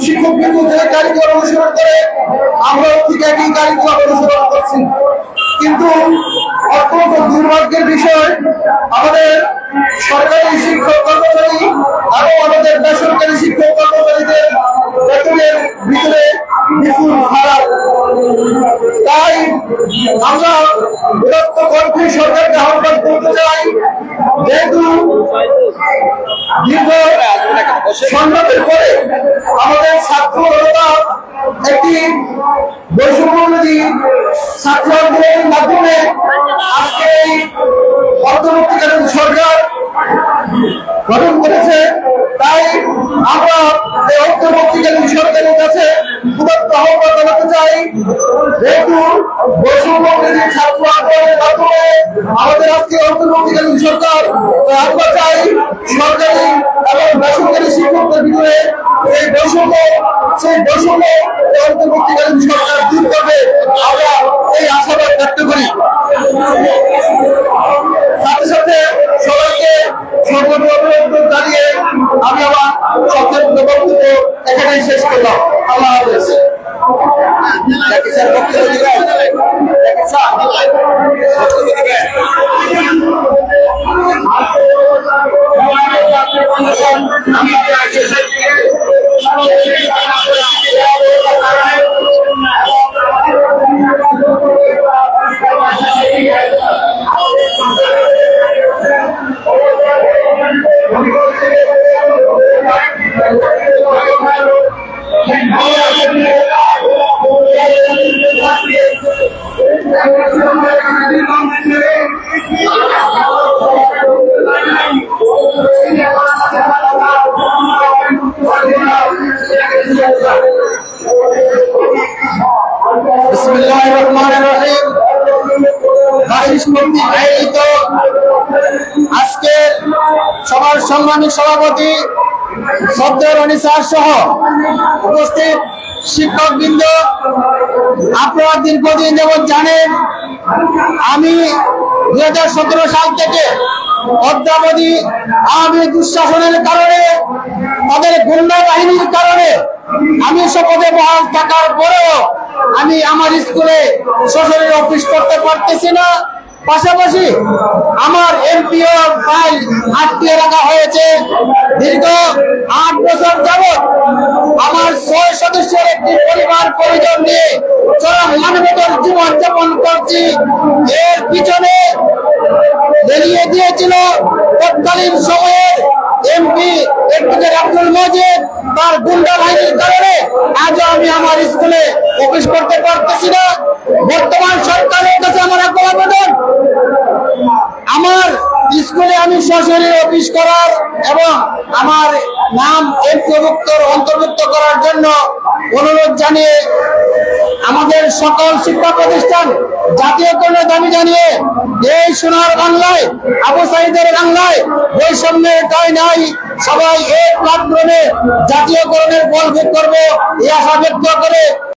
শিক্ষক বিন্দু যে কারিগর অনুসরণ করে আমরাও ঠিক একই কারিগর অনুসরণ করছি, কিন্তু অত্যন্ত দুর্ভাগ্যের বিষয় আমাদের সরকারি শিক্ষক কর্মচারী আরো আমাদের বেসরকারি শিক্ষক কর্মচারীদের বেতনের ভিতরে বিপুল ফারাক। তাই আমরা বিরক্ত কণ্ঠে সরকারকে আহ্বান করতে চাই, যেহেতু দীর্ঘ সংগ্রামের পরে আমাদের ছাত্র জনতা একটি বৈষম্যবিরোধী ছাত্র আন্দোলনের মাধ্যমে আজকে এই অন্তর্বর্তীকালীন সরকার গঠন করেছে। তাই আমরা এই অন্তর্বর্তীকালীন সরকারের কাছে উদাত্ত আহ্বান জানাতে চাই, যেহেতু বৈষম্যবিরোধী ছাত্র আন্দোলনের মাধ্যমে আমাদের আজকে অন্তর্বর্তীকালীন সরকার, আমরা চাই সরকারি এবং বেসরকারি শিক্ষকদের ভিতরে এই বৈষম্য, সেই বৈষম্য অন্তর্বর্তীকালীন সরকার দূর করবে, আমরা এই আশাবাদ ব্যক্ত করি। সাথে সাথে সবাইকে সর্বোচ্চ অভিনন্দন জানিয়ে আমি আমার সংক্ষিপ্ত বক্তব্য এখানেই শেষ করলাম। আল্লাহ হাফেজ। আজকে সবার সম্মানিত সভাপতি সদ্দর অনিসার সহ উপস্থিত শিক্ষকবৃন্দ, আপনারা দীর্ঘদিন যাবৎ জানেন আমি 2017 সাল থেকে অদ্যাবধি আওয়ামী দুঃশাসনের কারণে, তাদের গুন্ডা বাহিনীর কারণে আমি শপথে বহাল থাকার পরেও আমি আমার স্কুলে সশরীরে অফিস করতে পারতেছি না। পাশাপাশি আমার এমপিও ফাইল আটকে রাখা হয়েছে। দীর্ঘ 8 বছর যাবৎ আমার 6 সদস্যের একটি পরিবার পরিজন নিয়ে চরম মানবেতর জীবন যাপন করছি। এর পিছনে বেরিয়ে দিয়েছিল তৎকালীন সময়ের এমপি অ্যাডভোকেট আব্দুল মজিদ, তার গুন্ডা বাহিনীর কারণে আজও আমি আমার স্কুলে অফিস করতে পারতেছি না। বর্তমান সরকারের কাছে আমার আবেদন, আমার স্কুলে আমি সশরীরে অফিস করার এবং আমার নাম অন্তর্ভুক্ত করার জন্য অনুরোধ জানিয়ে আমাদের সকল শিক্ষা প্রতিষ্ঠান জাতীয়করণের দাবি জানিয়ে এই সোনার বাংলায়, আবু সাইদের বাংলায় বৈষম্যের ঠাঁই নাই, সবাই এই প্ল্যাটফর্মে জাতীয়করণের ফল ভোগ করবো এই আশা ব্যক্ত করে